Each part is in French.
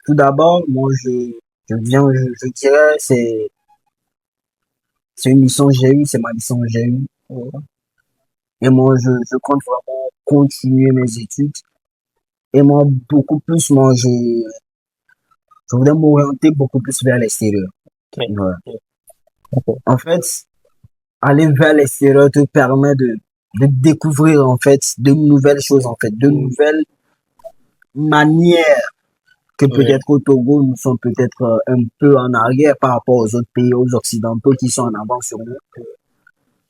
tout d'abord, moi, je dirais, c'est une licence que j'ai eue, c'est ma licence que j'ai eue. Et moi, je compte vraiment continuer mes études. Et moi, beaucoup plus, je voudrais m'orienter beaucoup plus vers l'extérieur. Ok, Ouais. ok. En fait, aller vers l'extérieur te permet de découvrir, en fait, de nouvelles choses, en fait, de nouvelles manières que Ouais, peut-être au Togo, nous sommes peut-être un peu en arrière par rapport aux autres pays, aux occidentaux qui sont en avant sur nous.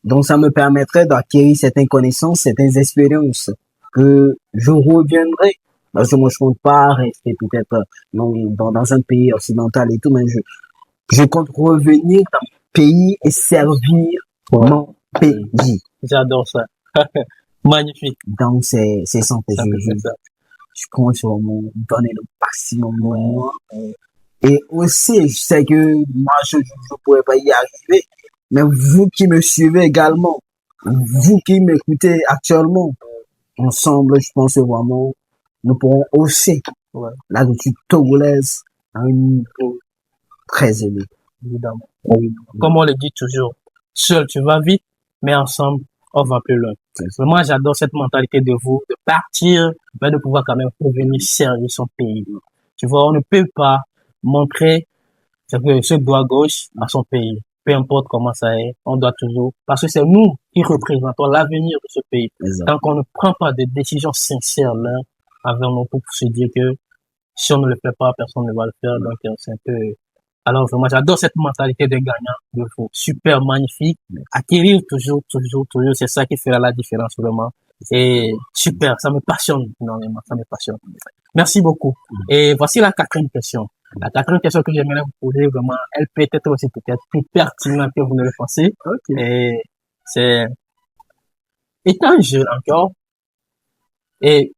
Donc, ça me permettrait d'acquérir certaines connaissances, certaines expériences que je reviendrai. Parce que moi, je compte pas rester peut-être dans un pays occidental et tout, mais je compte revenir dans mon pays et servir ouais, mon pays. j'adore ça. Magnifique, Donc, c'est ça, en fait. ça me fait ça. Je compte sur mon donner le maximum de moi. Et aussi, je sais que moi, je pourrais pas y arriver. Mais vous qui me suivez également, vous qui m'écoutez actuellement, ensemble, je pense que vraiment, nous pourrons hausser Ouais, l'attitude togolaise à un niveau très élevé. évidemment. Comme on le dit toujours, seul tu vas vite, mais ensemble, on va plus loin. Vraiment, j'adore cette mentalité de vous, de partir, mais de pouvoir quand même revenir servir son pays. Tu vois, on ne peut pas montrer ce doigt gauche à son pays. Peu importe comment ça est, on doit toujours, parce que c'est nous qui représentons l'avenir de ce pays. Exact. Tant qu'on ne prend pas de décisions sincères là, avec nous pour se dire que si on ne le fait pas, personne ne va le faire. Donc, c'est un peu, alors vraiment, j'adore cette mentalité de gagnant de vous. Super magnifique. Acquérir toujours, toujours, toujours. C'est ça qui fera la différence vraiment. Et super, ça me passionne énormément, ça me passionne. Merci beaucoup. Et voici la quatrième question. La quatrième question que j'aimerais vous poser, vraiment, elle peut être aussi peut-être plus pertinente que vous ne le pensez. Ok. Et c'est, étant jeune encore, et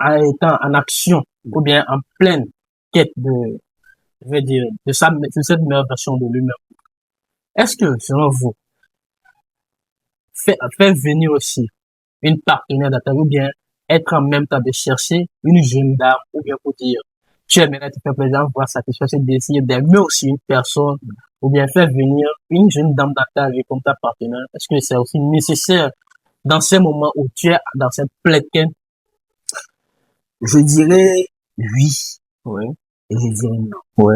en étant en action, ou bien en pleine quête je vais dire, de cette meilleure version de lui-même, est-ce que, selon vous, faire venir aussi une partenaire d'attaque ou bien être en même temps de chercher une jeune dame ou bien pour dire tu aimerais te faire plaisir, voir satisfaire ce désir d'aimer aussi une personne ou bien faire venir une jeune dame dans ta vie comme ta partenaire, est-ce que c'est aussi nécessaire dans ces moments où tu es dans cette pleine quête? Je dirais oui Oui, et je dirais non. oui,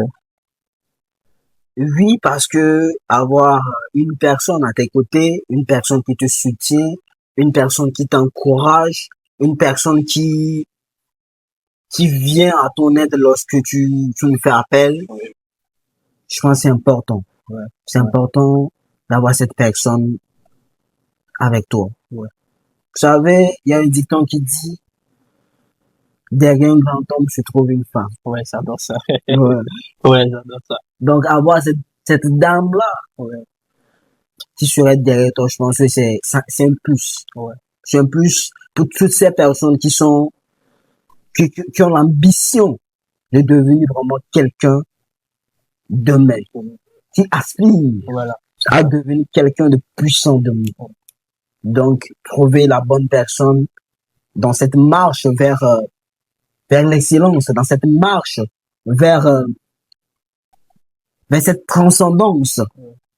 Oui, parce que avoir une personne à tes côtés, une personne qui te soutient, une personne qui t'encourage, une personne qui vient à ton aide lorsque tu lui fais appel, je pense que c'est important. oui, C'est important d'avoir cette personne avec toi. oui, Vous savez, il y a un dicton qui dit, derrière un grand homme se trouve une femme. oui, j'adore ça. Ouais. Oui, j'adore ça. Donc, avoir cette dame-là Oui, qui serait derrière toi, je pense que c'est un plus. oui, C'est un plus pour toutes ces personnes qui ont l'ambition de devenir vraiment quelqu'un d'eux-mêmes, qui aspirent voilà. à devenir quelqu'un de puissant demain. Donc, trouver la bonne personne dans cette marche vers l'excellence, dans cette marche vers, vers cette transcendance,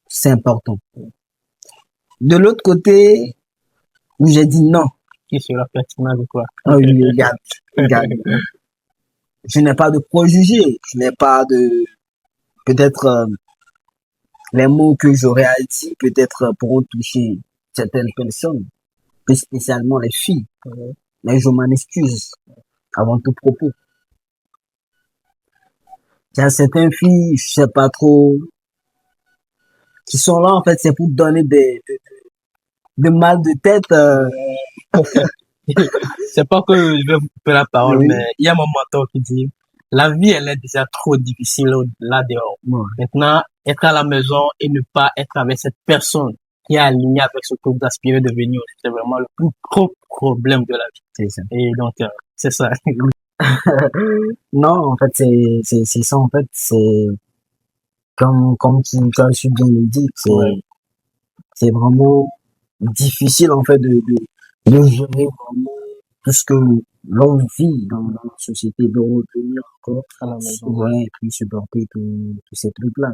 c'est important. De l'autre côté, où j'ai dit non, Qui sera pertinent de quoi? oui, regarde, je n'ai pas de préjugés, je n'ai pas de, peut-être les mots que j'aurais à dire, peut-être pourront toucher certaines personnes, plus spécialement les filles. Mais je m'en excuse avant tout propos. Il y a certaines filles, je sais pas trop, qui sont là, en fait, c'est pour donner des mal de tête. C'est pas que je vais vous couper la parole, Oui. mais il y a mon mentor qui dit, la vie, elle est déjà trop difficile là dehors. Ouais, Maintenant, être à la maison et ne pas être avec cette personne qui est alignée avec ce que vous aspirez devenir, c'est vraiment le plus gros problème de la vie. c'est ça. Et donc, c'est ça. Non, en fait, c'est ça, en fait, c'est comme je bien le dit, Ouais, c'est vraiment difficile, en fait, de gérer vraiment tout ce que l'on vit dans la société, de revenir encore, À la maison. ouais, et puis supporter tous ces trucs-là.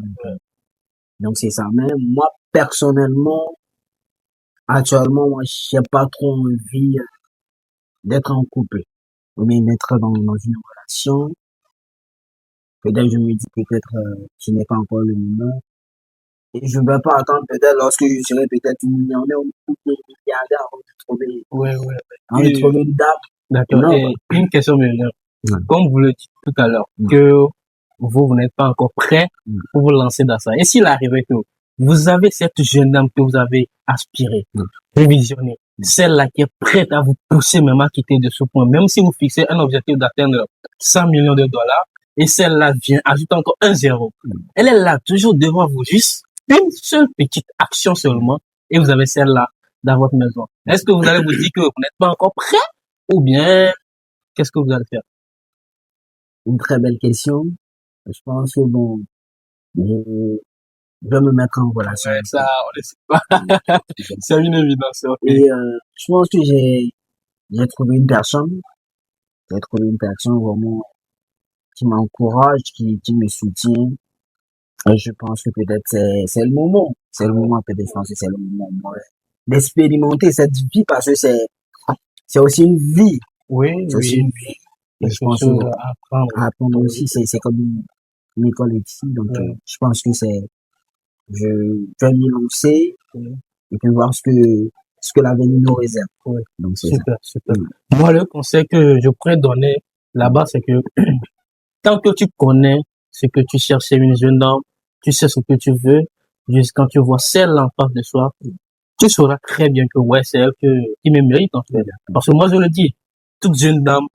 Donc c'est ça. Mais moi, personnellement, actuellement, moi, j'ai pas trop envie d'être en couple, ou bien d'être dans une relation. Peut-être je me dis peut-être ce n'est pas encore le moment. Et je ne vais pas attendre peut-être lorsque je serai peut-être millionnaire ou bien milliardaire Ouais, ouais. avant de Et, trouver une dame. d'accord. Non. Et une question me vient. Ouais. Comme vous le dites tout à l'heure, Mm. que vous n'êtes pas encore prêt Mm. pour vous lancer dans ça. Et s'il arrivait que vous avez cette jeune dame que vous avez aspirée, Mm. prévisionnée, celle-là qui est prête à vous pousser même à quitter de ce point, même si vous fixez un objectif d'atteindre 100 millions de dollars, et celle-là vient ajouter encore un zéro. Elle est là, toujours devant vous, juste une seule petite action seulement, et vous avez celle-là dans votre maison. Est-ce que vous allez vous dire que vous n'êtes pas encore prêt, ou bien, qu'est-ce que vous allez faire? Une très belle question. Je pense que bon, je vais me mettre en relation. Ouais, ça, on ne sait pas. C'est une évidence, ok. Et je pense que j'ai trouvé une personne. J'ai trouvé une personne vraiment qui m'encourage, qui me soutient. Et je pense que peut-être c'est le moment. C'est le moment, peut-être, je pense que c'est le moment, moi, d'expérimenter cette vie parce que c'est aussi une vie. Oui, C'est aussi oui, une vie. Et je quelque pense que chose à apprendre. à apprendre aussi, c'est comme une école ici. Donc, Ouais. je pense que je vais m'y lancer Oui. et puis voir ce que l'avenir nous réserve. Oui. Donc, c'est ça. Super, super. Mm. Moi, le conseil que je pourrais donner là-bas, c'est que tant que tu connais ce que tu cherches chez une jeune dame, tu sais ce que tu veux, juste quand tu vois celle en face de soi, tu sauras très bien que ouais, c'est elle qui me mérite en fait. Parce que moi, je le dis, toute jeune dame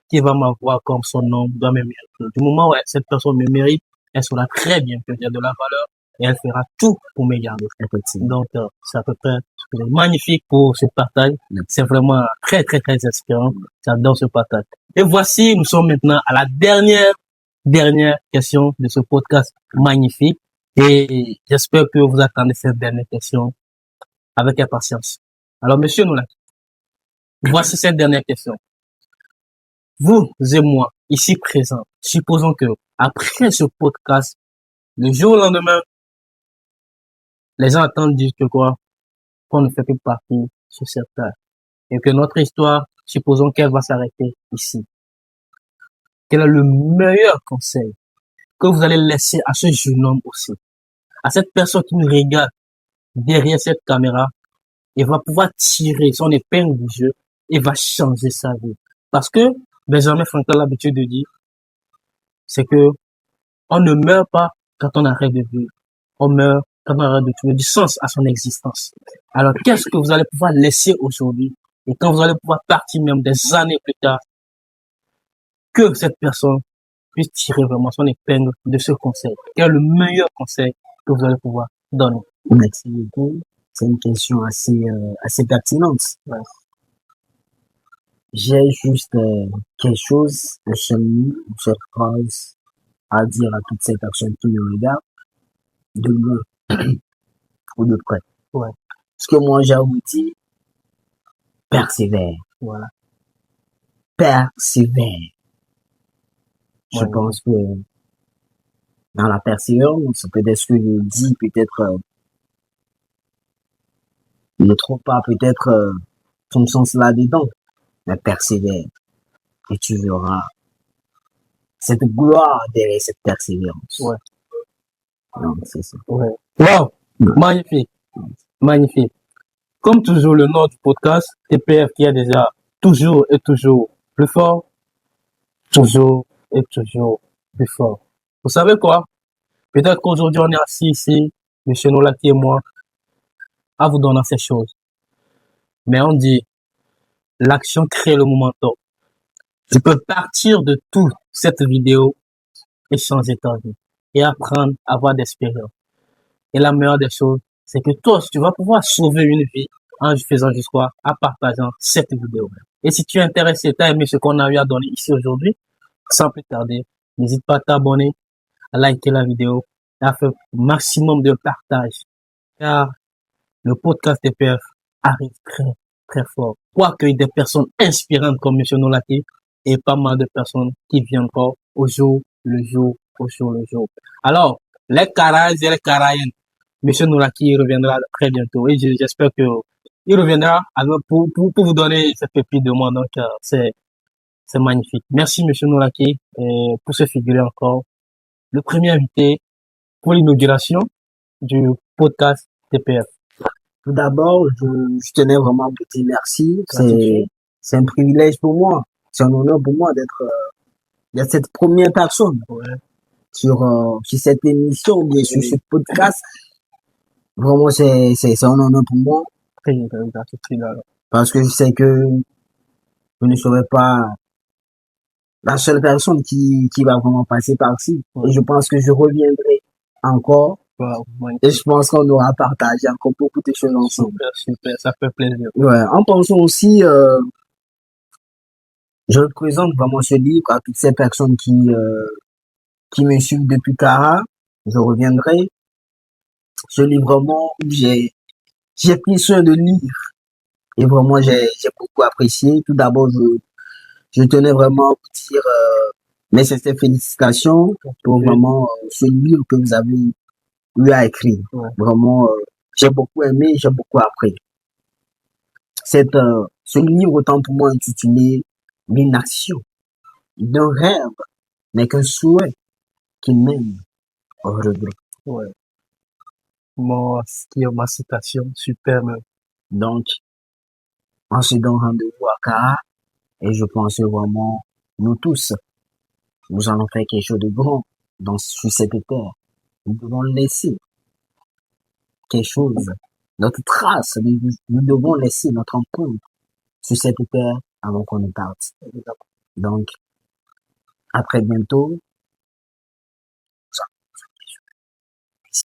qui va m'avoir comme son nom doit me mériter. Du moment où cette personne me mérite, elle saura très bien que j'ai de la valeur et elle fera tout pour me garder. Effectivement. Donc, c'est à peu près magnifique pour ce partage. C'est vraiment très, très, très inspirant. J'adore ce partage. Et voici, nous sommes maintenant à la dernière question de ce podcast magnifique. Et j'espère que vous attendez cette dernière question avec impatience. Alors, monsieur Noula, voici cette dernière question. Vous et moi, ici présents, supposons que après ce podcast, le jour au lendemain, les gens attendent dire que quoi, qu'on ne fait plus partie sur cette terre. Et que notre histoire, supposons qu'elle va s'arrêter ici. Quel est le meilleur conseil que vous allez laisser à ce jeune homme aussi, à cette personne qui nous regarde derrière cette caméra et va pouvoir tirer son épingle du jeu et va changer sa vie. Parce que Benjamin Franklin a l'habitude de dire, c'est que on ne meurt pas quand on arrête de vivre. On meurt quand on arrête de trouver du sens à son existence. Alors, qu'est-ce que vous allez pouvoir laisser aujourd'hui et quand vous allez pouvoir partir même des années plus tard, que cette personne puisse tirer vraiment son épingle de ce conseil? Quel est le meilleur conseil que vous allez pouvoir donner? Merci beaucoup. C'est une question assez pertinente. Ouais. J'ai juste quelque chose, un seul mot, une seule phrase à dire à toutes ces personnes qui me regardent, de loin ou de près. Ouais. Ce que moi j'ai vous dit, persévère. Voilà. Persévère. Je Ouais. pense que dans la persévérance, peut-être ce que je dis, peut-être ne trouve pas peut-être son sens là-dedans, mais persévère. Et tu verras cette gloire derrière cette persévérance. Ouais. Non, c'est ça. Ouais. Wow. Magnifique. Magnifique. Comme toujours, le nom du podcast, TPF qui est déjà toujours et toujours plus fort, toujours et toujours plus fort. Vous savez quoi? Peut-être qu'aujourd'hui, on est assis ici, M. Nolaki et moi, à vous donner ces choses. Mais on dit, l'action crée le momentum. Tu peux partir de toute cette vidéo et changer ta vie et apprendre à avoir d'expérience. Et la meilleure des choses, c'est que toi, tu vas pouvoir sauver une vie en faisant juste quoi? En partageant cette vidéo. Et si tu es intéressé, tu as aimé ce qu'on a eu à donner ici aujourd'hui, sans plus tarder, n'hésite pas à t'abonner, à liker la vidéo et à faire maximum de partage. Car le podcast TPF arrive très, très fort. pour accueillir des personnes inspirantes comme M. Nolaki et pas mal de personnes qui viennent encore au jour le jour, au jour le jour. Alors, les Caras et les Caraïennes, M. Nolaki reviendra très bientôt et j'espère que il reviendra pour vous donner cette pépite de moi. Donc, c'est magnifique. Merci, M. Nolaki, pour se figurer encore. Le premier invité pour l'inauguration du podcast TPF. Tout d'abord, je tenais vraiment à vous dire merci. C'est un privilège pour moi. C'est un honneur pour moi d'être cette première personne sur cette émission, bien sûr, ce podcast. Vraiment, c'est un honneur pour moi. Parce que je sais que je ne serai pas la seule personne qui va vraiment passer par-ci. Et je pense que je reviendrai encore. Et je pense qu'on aura partagé encore beaucoup de choses ensemble. Super, ça fait plaisir. Ouais, en pensant aussi, je représente vraiment ce livre à toutes ces personnes qui me suivent depuis Cara. Je reviendrai. Ce livre vraiment où j'ai pris soin de lire. Et vraiment, j'ai beaucoup apprécié. Tout d'abord, je tenais vraiment à vous dire mes sincères félicitations pour vraiment ce livre que vous avez eu à écrire. Vraiment, j'ai beaucoup aimé, j'ai beaucoup appris. Ce livre, autant pour moi intitulé L'inaction d'un rêve n'est qu'un souhait qui mène au regret. Ma citation, superbe. Donc, on se donne rendez-vous à Cara et je pense que vraiment, nous tous, nous allons faire quelque chose de grand sur cette terre. Nous devons laisser quelque chose, notre trace, nous devons laisser notre empreinte sur cette terre avant qu'on ne parte. Donc, à très bientôt.